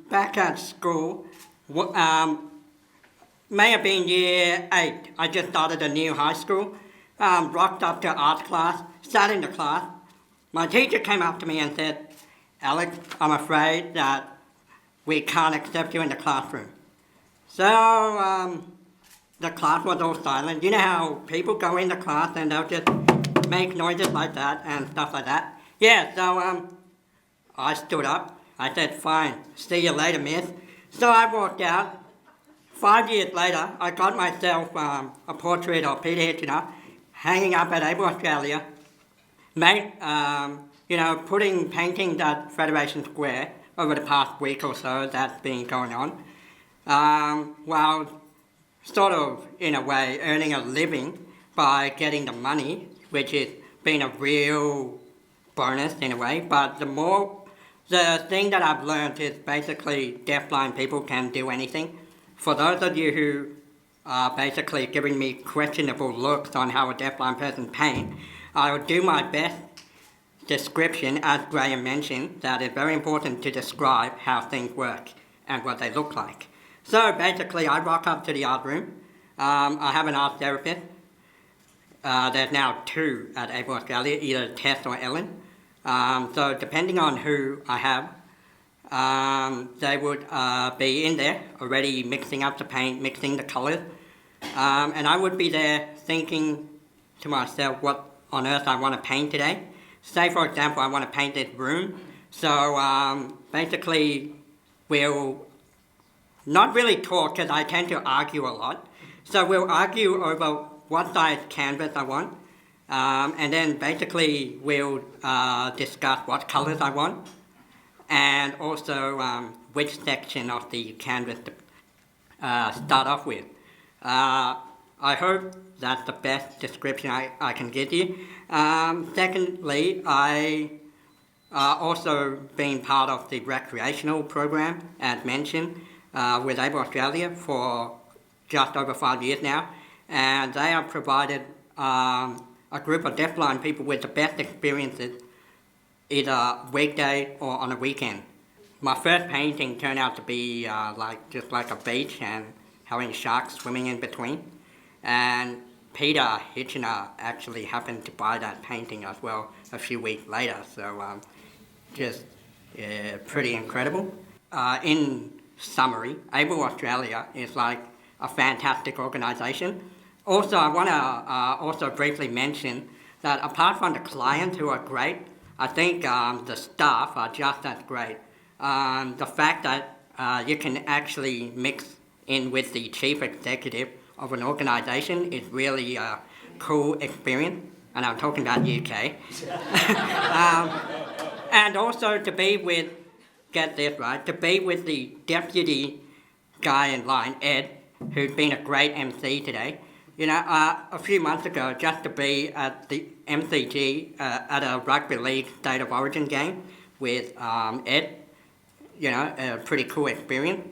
back at school, may have been year 8. I just started a new high school. Rocked up to art class, sat in the class. My teacher came up to me and said, "Alex, I'm afraid that we can't accept you in the classroom." So the class was all silent. You know how people go in the class and they'll just make noises like that and stuff like that? Yeah, so I stood up. I said, "Fine, see you later, miss." So I walked out. 5 years later, I got myself a portrait of Peter Hitchner hanging up at Able Australia, putting paintings at Federation Square over the past week or so that's been going on, while sort of, in a way, earning a living by getting the money, which has been a real bonus in a way. But the thing that I've learned is basically deafblind people can do anything. For those of you who are basically giving me questionable looks on how a deafblind person paints, I will do my best description, as Graham mentioned, that it's very important to describe how things work and what they look like. So basically, I rock up to the art room. I have an art therapist. There's now 2 at Able Australia, either Tess or Ellen. So depending on who I have, they would be in there already mixing up the paint, mixing the colours. And I would be there thinking to myself what on earth I want to paint today. Say, for example, I want to paint this room. So basically, we'll not really talk because I tend to argue a lot. So we'll argue over what size canvas I want. And then basically we'll discuss what colours I want. And also which section of the canvas to start off with. I hope that's the best description I can give you. Secondly, I also been part of the Recreational program, as mentioned, with Able Australia for just over 5 years now. And they have provided a group of deafblind people with the best experiences either weekday or on a weekend. My first painting turned out to be just like a beach and having sharks swimming in between. And Peter Hitchner actually happened to buy that painting as well a few weeks later. So just pretty incredible. In summary, Able Australia is like a fantastic organisation. Also, I want to also briefly mention that apart from the clients who are great, I think the staff are just as great. The fact that you can actually mix in with the chief executive of an organisation is really a cool experience, and I'm talking about UK. And also to be with, get this right, to be with the deputy guy in line, Ed, who's been a great MC today. You know, a few months ago, just to be at the MCG at a rugby league state of origin game with Ed, a pretty cool experience.